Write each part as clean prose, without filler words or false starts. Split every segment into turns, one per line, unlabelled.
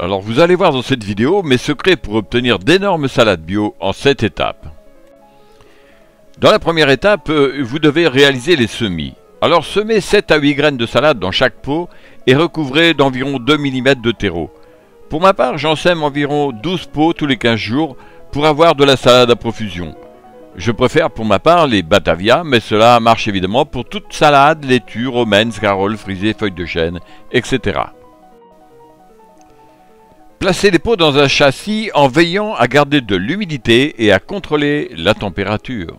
Alors vous allez voir dans cette vidéo mes secrets pour obtenir d'énormes salades bio en 7 étapes. Dans la première étape, vous devez réaliser les semis. Alors semez 7 à 8 graines de salade dans chaque pot et recouvrez d'environ 2 mm de terreau. Pour ma part, j'en sème environ 12 pots tous les 15 jours pour avoir de la salade à profusion. Je préfère pour ma part les Batavia, mais cela marche évidemment pour toute salade, laitue, romaine, scarole, frisée, feuilles de chêne, etc. Placez les pots dans un châssis en veillant à garder de l'humidité et à contrôler la température.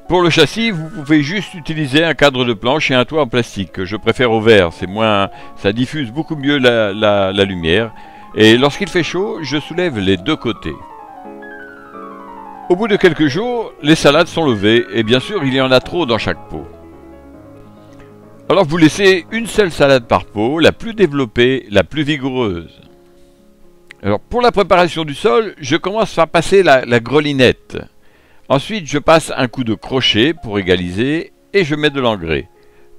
Pour le châssis, vous pouvez juste utiliser un cadre de planche et un toit en plastique. Je préfère au verre, ça diffuse beaucoup mieux la lumière. Et lorsqu'il fait chaud, je soulève les deux côtés. Au bout de quelques jours, les salades sont levées et bien sûr, il y en a trop dans chaque pot. Alors vous laissez une seule salade par pot, la plus développée, la plus vigoureuse. Alors pour la préparation du sol, je commence par passer la grelinette. Ensuite, je passe un coup de crochet pour égaliser et je mets de l'engrais.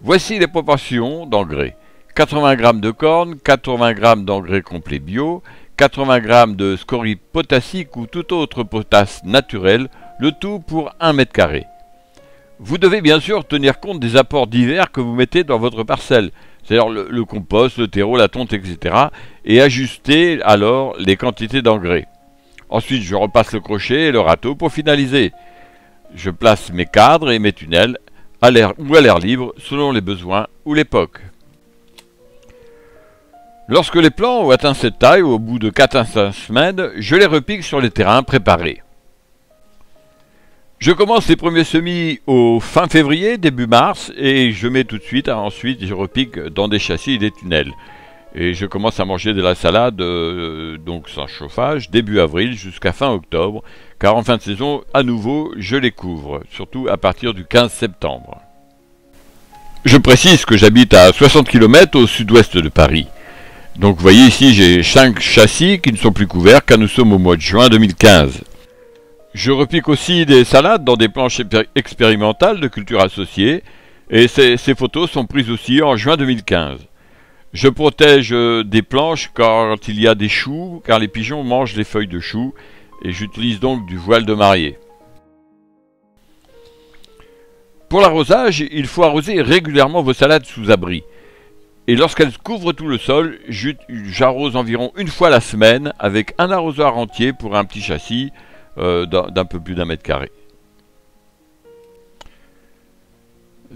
Voici les proportions d'engrais. 80 g de corne, 80 g d'engrais complet bio, 80 g de scorie potassique ou tout autre potasse naturel, le tout pour 1 m². Vous devez bien sûr tenir compte des apports divers que vous mettez dans votre parcelle, c'est-à-dire le compost, le terreau, la tonte, etc. et ajuster alors les quantités d'engrais. Ensuite, je repasse le crochet et le râteau pour finaliser. Je place mes cadres et mes tunnels à l'air ou à l'air libre selon les besoins ou l'époque. Lorsque les plants ont atteint cette taille, au bout de 4 à 5 semaines, je les repique sur les terrains préparés. Je commence les premiers semis au fin février, début mars, et je mets tout de suite, ensuite je repique dans des châssis et des tunnels. Et je commence à manger de la salade, donc sans chauffage, début avril jusqu'à fin octobre, car en fin de saison, à nouveau, je les couvre, surtout à partir du 15 septembre. Je précise que j'habite à 60 km au sud-ouest de Paris. Donc vous voyez ici, j'ai 5 châssis qui ne sont plus couverts car nous sommes au mois de juin 2015. Je repique aussi des salades dans des planches expérimentales de culture associée et ces photos sont prises aussi en juin 2015. Je protège des planches quand il y a des choux car les pigeons mangent les feuilles de choux et j'utilise donc du voile de mariée. Pour l'arrosage, il faut arroser régulièrement vos salades sous abri. Et lorsqu'elles couvrent tout le sol, j'arrose environ une fois la semaine avec un arrosoir entier pour un petit châssis d'un peu plus d'1 m².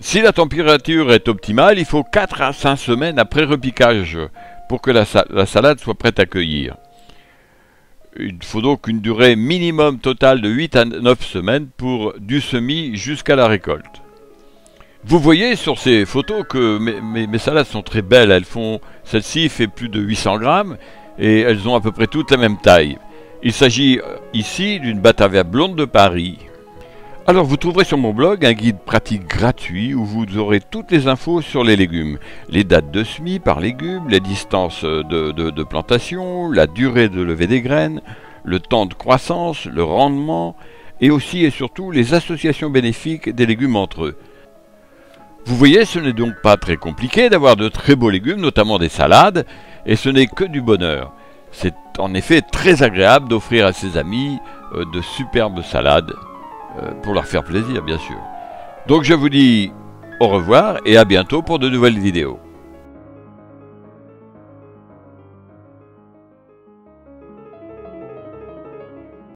Si la température est optimale, il faut 4 à 5 semaines après repiquage pour que la salade soit prête à cueillir. Il faut donc une durée minimum totale de 8 à 9 semaines pour du semis jusqu'à la récolte. Vous voyez sur ces photos que mes salades sont très belles. Celle-ci fait plus de 800 grammes et elles ont à peu près toutes la même taille. Il s'agit ici d'une Batavia blonde de Paris. Alors vous trouverez sur mon blog un guide pratique gratuit où vous aurez toutes les infos sur les légumes. Les dates de semis par légumes, les distances de plantation, la durée de levée des graines, le temps de croissance, le rendement et aussi et surtout les associations bénéfiques des légumes entre eux. Vous voyez, ce n'est donc pas très compliqué d'avoir de très beaux légumes, notamment des salades, et ce n'est que du bonheur. C'est en effet très agréable d'offrir à ses amis de superbes salades, pour leur faire plaisir bien sûr. Donc je vous dis au revoir et à bientôt pour de nouvelles vidéos.